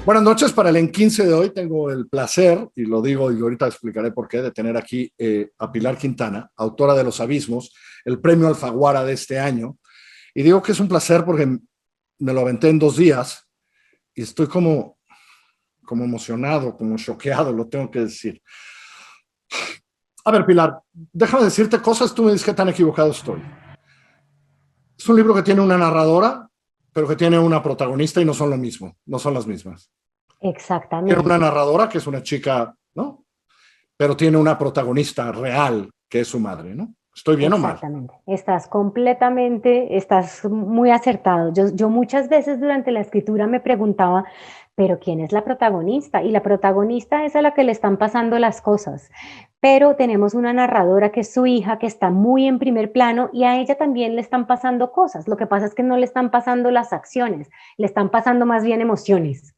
Buenas noches. Para el En 15 de hoy tengo el placer, y lo digo y ahorita explicaré por qué, de tener aquí a Pilar Quintana, autora de Los Abismos, el premio Alfaguara de este año. Y digo que es un placer porque me lo aventé en 2 días y estoy como emocionado, como choqueado, lo tengo que decir. A ver, Pilar, déjame decirte cosas, tú me dices qué tan equivocado estoy. Es un libro que tiene una narradora, pero que tiene una protagonista y no son lo mismo, no son las mismas. Tiene una Exactamente, narradora que es una chica, ¿no? Pero tiene una protagonista real que es su madre, ¿no? ¿Estoy bien o mal? exactamente. Estás muy acertado. Yo muchas veces durante la escritura me preguntaba, pero ¿quién es la protagonista? Y la protagonista es a la que le están pasando las cosas. Pero tenemos una narradora que es su hija, que está muy en primer plano y a ella también le están pasando cosas. Lo que pasa es que no le están pasando las acciones, le están pasando más bien emociones.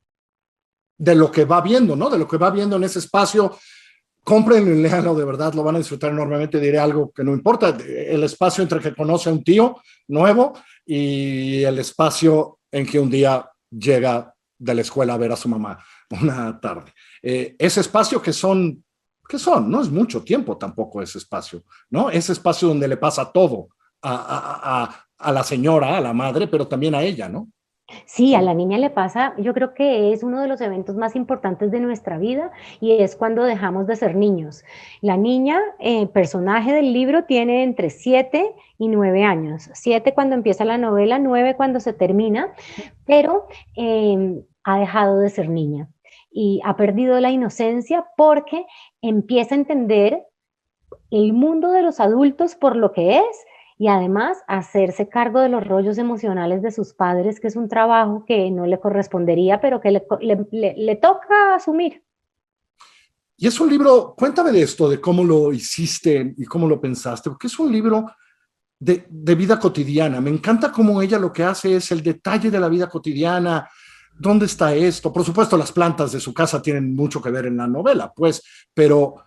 De lo que va viendo, ¿no? De lo que va viendo en ese espacio. Cómprenlo y léanlo, de verdad, lo van a disfrutar enormemente. Diré algo que no importa, el espacio entre que conoce a un tío nuevo y el espacio en que un día llega de la escuela a ver a su mamá una tarde. Ese espacio no es mucho tiempo tampoco ese espacio, ¿no? Ese espacio donde le pasa todo a la señora, a la madre, pero también a ella, ¿no? Sí, a la niña le pasa, yo creo que es uno de los eventos más importantes de nuestra vida y es cuando dejamos de ser niños. La niña, personaje del libro, tiene entre 7 y 9 años. 7 cuando empieza la novela, 9 cuando se termina, pero ha dejado de ser niña y ha perdido la inocencia porque empieza a entender el mundo de los adultos por lo que es y además hacerse cargo de los rollos emocionales de sus padres, que es un trabajo que no le correspondería, pero que le toca asumir. Y es un libro, cuéntame de esto, de cómo lo hiciste y cómo lo pensaste, porque es un libro de vida cotidiana. Me encanta cómo ella lo que hace es el detalle de la vida cotidiana. ¿Dónde está esto? Por supuesto, las plantas de su casa tienen mucho que ver en la novela, pues, pero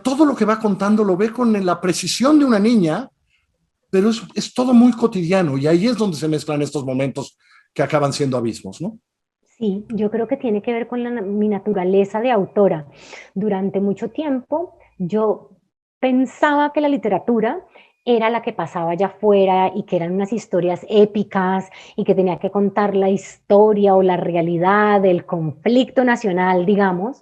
todo lo que va contando lo ve con la precisión de una niña, pero es todo muy cotidiano y ahí es donde se mezclan estos momentos que acaban siendo abismos, ¿no? Sí, yo creo que tiene que ver con mi naturaleza de autora. Durante mucho tiempo yo pensaba que la literatura era la que pasaba allá afuera y que eran unas historias épicas y que tenía que contar la historia o la realidad del conflicto nacional, digamos,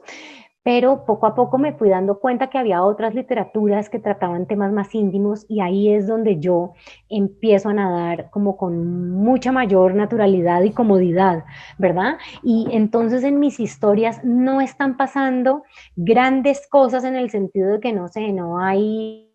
pero poco a poco me fui dando cuenta que había otras literaturas que trataban temas más íntimos y ahí es donde yo empiezo a nadar como con mucha mayor naturalidad y comodidad, ¿verdad? Y entonces en mis historias no están pasando grandes cosas en el sentido de que no sé, no hay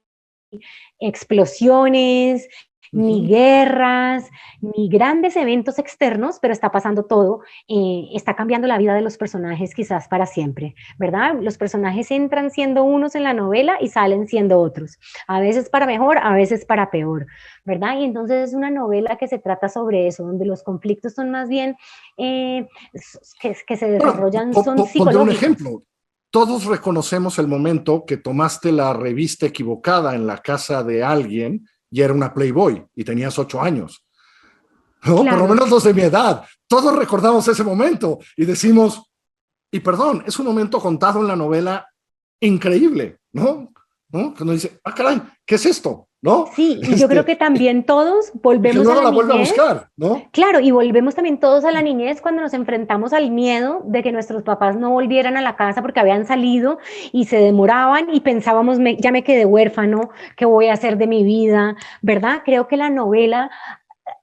explosiones, Uh ni -huh. guerras, ni grandes eventos externos, pero está pasando todo, está cambiando la vida de los personajes quizás para siempre, ¿verdad? Los personajes entran siendo unos en la novela y salen siendo otros, a veces para mejor, a veces para peor, ¿verdad? Y entonces es una novela que se trata sobre eso, donde los conflictos son más bien que se Bueno, desarrollan, son pondré un psicológicos. ejemplo. Todos reconocemos el momento que tomaste la revista equivocada en la casa de alguien y era una Playboy y tenías 8 años. ¿No? Por lo Claro, menos los de mi edad. Todos recordamos ese momento y decimos, y perdón, es un momento contado en la novela increíble, ¿no? ¿No? Que uno dice, ah, caray, ¿qué es esto? ¿No? sí, y yo creo que también todos Y que volvemos a luego la la vuelve a niñez. buscar, ¿no? Claro, y volvemos también todos a la niñez cuando nos enfrentamos al miedo de que nuestros papás no volvieran a la casa porque habían salido y se demoraban y pensábamos, ya me quedé huérfano, ¿qué voy a hacer de mi vida? ¿Verdad? Creo que la novela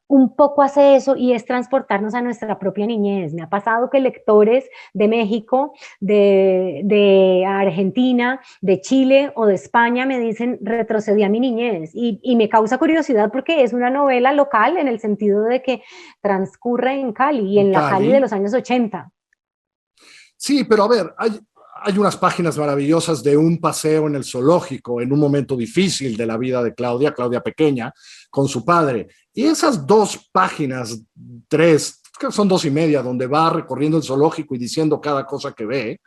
un poco hace eso y es transportarnos a nuestra propia niñez. Me ha pasado que lectores de México, de Argentina, de Chile o de España me dicen retrocedí a mi niñez y me causa curiosidad porque es una novela local en el sentido de que transcurre en Cali y En en la Cali de Cali. los años 80. Sí, pero a ver, hay unas páginas maravillosas de un paseo en el zoológico en un momento difícil de la vida de Claudia, Claudia pequeña, con su padre. Y esas 2 páginas, 3, creo que son 2 y media, donde va recorriendo el zoológico y diciendo cada cosa que ve,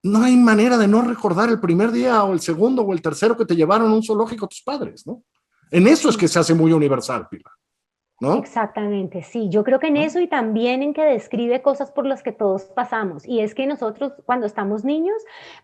no hay manera de no recordar el primer día o el segundo o el tercero que te llevaron a un zoológico tus padres, ¿no? En eso es Sí. que se hace muy universal, Pilar. ¿no? Exactamente, sí, yo creo que en ¿No? eso y también en que describe cosas por las que todos pasamos. Y es que nosotros cuando estamos niños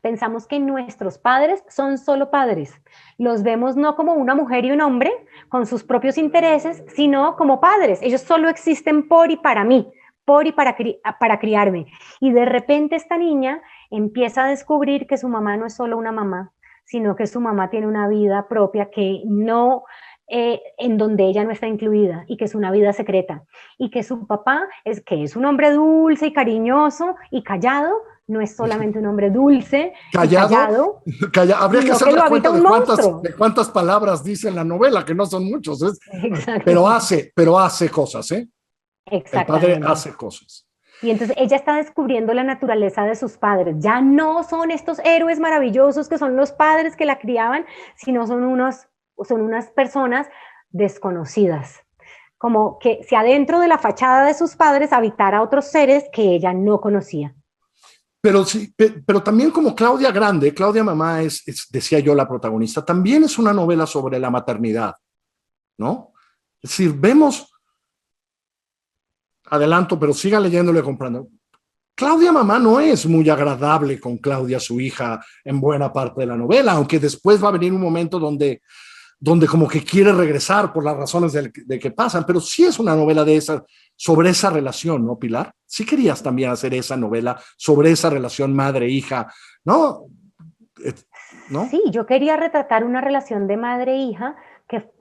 pensamos que nuestros padres son solo padres. Los vemos no como una mujer y un hombre con sus propios intereses, sino como padres. Ellos solo existen por y para mí, por y para criarme. Y de repente esta niña empieza a descubrir que su mamá no es solo una mamá, sino que su mamá tiene una vida propia que no en donde ella no está incluida y que es una vida secreta y que su papá es que es un hombre dulce y cariñoso y callado, no es solamente un hombre dulce y Callado, callado, habría que sino hacer que lo la habita cuenta un monstruo. de cuántas palabras dice en la novela, que no son muchos, Exacto, pero hace cosas, ¿eh? El padre exactamente. hace cosas. Y entonces ella está descubriendo la naturaleza de sus padres. Ya no son estos héroes maravillosos que son los padres que la criaban, sino son unas personas desconocidas. Como que si adentro de la fachada de sus padres habitara otros seres que ella no conocía. Pero sí, pero también como Claudia Grande, Claudia Mamá decía yo, la protagonista, también es una novela sobre la maternidad, ¿no? Es decir, vemos, adelanto, pero siga leyéndole comprando. Claudia Mamá no es muy agradable con Claudia, su hija, en buena parte de la novela, aunque después va a venir un momento donde como que quiere regresar por las razones de que pasan, pero sí es una novela sobre esa relación, ¿no, Pilar? Sí querías también hacer esa novela sobre esa relación madre-hija, ¿no? Eh, ¿No? Sí, yo quería retratar una relación de madre-hija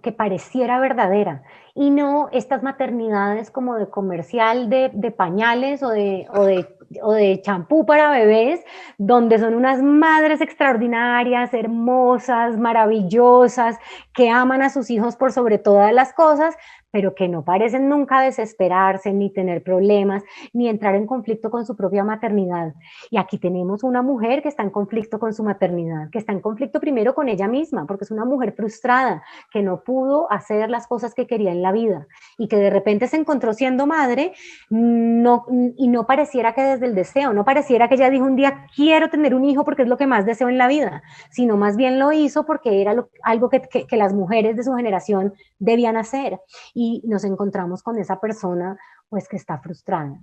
que pareciera verdadera y no estas maternidades como de comercial de pañales o de champú para bebés, donde son unas madres extraordinarias, hermosas, maravillosas, que aman a sus hijos por sobre todas las cosas, pero que no parecen nunca desesperarse, ni tener problemas, ni entrar en conflicto con su propia maternidad. Y aquí tenemos una mujer que está en conflicto con su maternidad, que está en conflicto primero con ella misma, porque es una mujer frustrada, que no pudo hacer las cosas que quería en la vida y que de repente se encontró siendo madre no, y no pareciera que desde el deseo, no pareciera que ella dijo un día quiero tener un hijo porque es lo que más deseo en la vida, sino más bien lo hizo porque era algo que las mujeres de su generación debían hacer. Y nos encontramos con esa persona pues que está frustrada.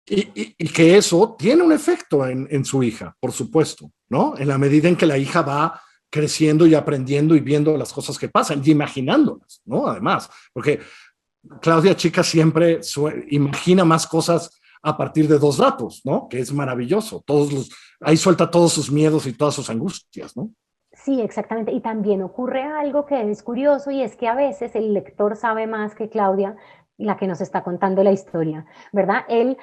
Y que eso tiene un efecto en su hija, por supuesto, ¿no? En la medida en que la hija va creciendo y aprendiendo y viendo las cosas que pasan y imaginándolas, ¿no? Además, porque Claudia Chica siempre imagina más cosas a partir de dos datos, ¿no? Que es maravilloso. Ahí suelta todos sus miedos y todas sus angustias, ¿no? Sí, exactamente. Y también ocurre algo que es curioso y es que a veces el lector sabe más que Claudia, la que nos está contando la historia, ¿verdad? El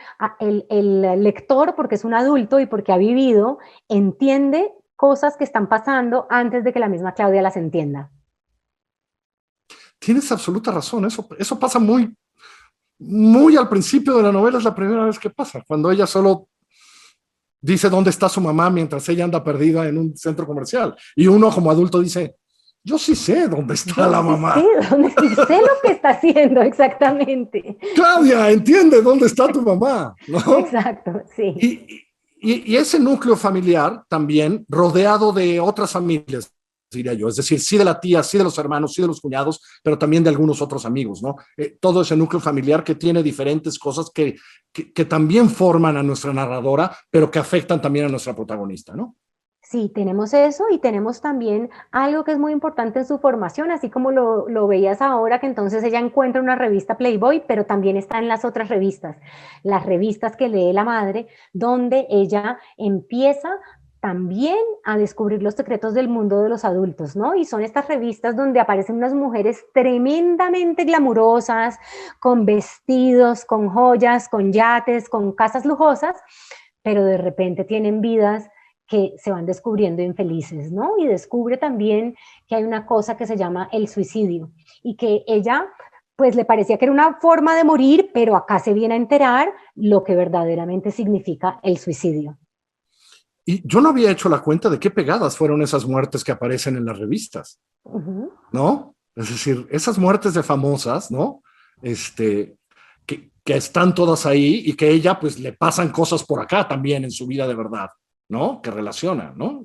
lector, porque es un adulto y porque ha vivido, entiende cosas que están pasando antes de que la misma Claudia las entienda. Tienes absoluta razón. Eso pasa muy al principio de la novela, es la primera vez que pasa, cuando ella solo dice dónde está su mamá mientras ella anda perdida en un centro comercial. Y uno como adulto dice, yo sí sé dónde está Yo la sí sé mamá. dónde sí sé lo que está haciendo exactamente. Claudia, entiende dónde está tu mamá, ¿no? Exacto, sí. Y ese núcleo familiar también rodeado de otras familias, diría yo, es decir, sí de la tía, sí de los hermanos, sí de los cuñados, pero también de algunos otros amigos, ¿no? Todo ese núcleo familiar que tiene diferentes cosas que también forman a nuestra narradora, pero que afectan también a nuestra protagonista, ¿no? Sí, tenemos eso y tenemos también algo que es muy importante en su formación, así como lo veías ahora, que entonces ella encuentra una revista Playboy, pero también está en las revistas que lee la madre, donde ella empieza también a descubrir los secretos del mundo de los adultos, ¿no? Y son estas revistas donde aparecen unas mujeres tremendamente glamurosas, con vestidos, con joyas, con yates, con casas lujosas, pero de repente tienen vidas que se van descubriendo infelices, ¿no? Y descubre también que hay una cosa que se llama el suicidio y que ella pues le parecía que era una forma de morir, pero acá se viene a enterar lo que verdaderamente significa el suicidio. Y yo no había hecho la cuenta de qué pegadas fueron esas muertes que aparecen en las revistas, Uh -huh. ¿no? Es decir, esas muertes de famosas, ¿no? Que están todas ahí y que ella pues le pasan cosas por acá también en su vida de verdad, ¿no? Que relaciona, ¿no?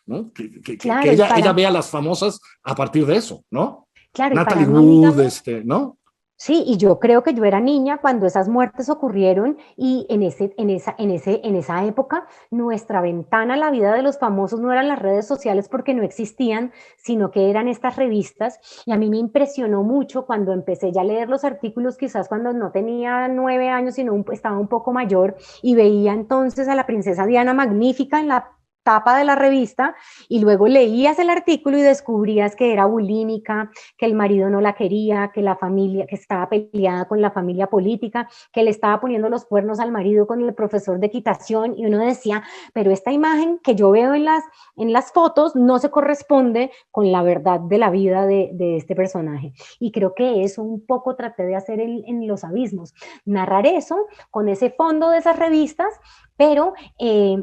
¿No? Que Claro, y ella para, vea a las famosas a partir de eso, ¿no? Claro, y para Natalie mí, Wood, digamos, ¿no? sí, y yo creo que yo era niña cuando esas muertes ocurrieron y en esa época nuestra ventana a la vida de los famosos no eran las redes sociales porque no existían, sino que eran estas revistas. Y a mí me impresionó mucho cuando empecé ya a leer los artículos, quizás cuando no tenía 9 años, sino estaba un poco mayor y veía entonces a la princesa Diana magnífica en la tapa de la revista y luego leías el artículo y descubrías que era bulímica, que el marido no la quería, que la familia, que estaba peleada con la familia política, que le estaba poniendo los cuernos al marido con el profesor de equitación y uno decía, pero esta imagen que yo veo en las fotos no se corresponde con la verdad de la vida de este personaje. Y creo que eso un poco traté de hacer en Los Abismos, narrar eso con ese fondo de esas revistas, pero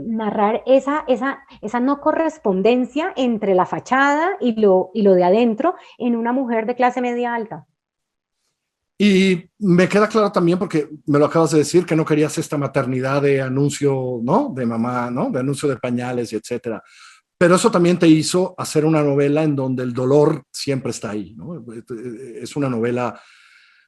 narrar esa no correspondencia entre la fachada y lo de adentro en una mujer de clase media alta. Y me queda claro también, porque me lo acabas de decir, que no querías esta maternidad de anuncio, ¿no? De mamá, ¿no? De anuncio de pañales y etcétera. Pero eso también te hizo hacer una novela en donde el dolor siempre está ahí, ¿no? Es una novela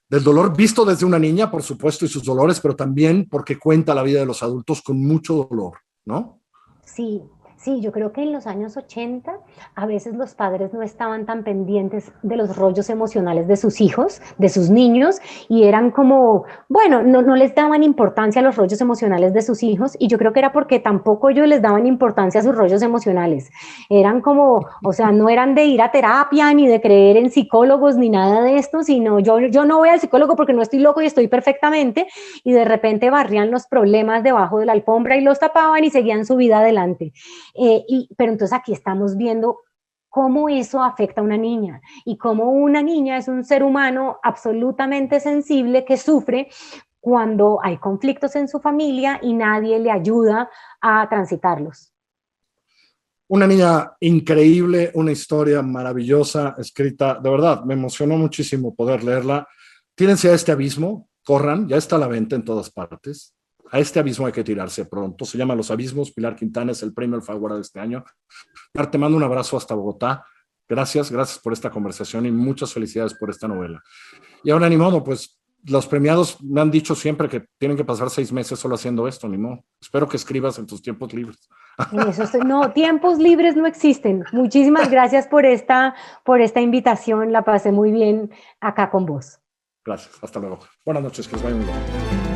del dolor visto desde una niña, por supuesto, y sus dolores, pero también porque cuenta la vida de los adultos con mucho dolor, ¿no? Sí, sí, yo creo que en los años 80 a veces los padres no estaban tan pendientes de los rollos emocionales de sus hijos, de sus niños, y eran como, bueno, no les daban importancia a los rollos emocionales de sus hijos, y yo creo que era porque tampoco ellos les daban importancia a sus rollos emocionales. Eran como, o sea, no eran de ir a terapia, ni de creer en psicólogos, ni nada de esto, sino yo no voy al psicólogo porque no estoy loco y estoy perfectamente, y de repente barrían los problemas debajo de la alfombra y los tapaban y seguían su vida adelante. Pero entonces aquí estamos viendo cómo eso afecta a una niña y cómo una niña es un ser humano absolutamente sensible que sufre cuando hay conflictos en su familia y nadie le ayuda a transitarlos. Una niña increíble, una historia maravillosa, escrita, de verdad, me emocionó muchísimo poder leerla. Tírense a este abismo, corran, ya está a la venta en todas partes. A este abismo hay que tirarse pronto. Se llama Los Abismos. Pilar Quintana es el premio Alfaguara de este año. Pilar, te mando un abrazo hasta Bogotá. Gracias, gracias por esta conversación y muchas felicidades por esta novela. Y ahora, ni modo, pues los premiados me han dicho siempre que tienen que pasar 6 meses solo haciendo esto, ni modo. Espero que escribas en tus tiempos libres. En eso estoy, no, tiempos libres no existen. Muchísimas gracias por esta invitación. La pasé muy bien acá con vos. Gracias, hasta luego. Buenas noches, que os vaya muy bien.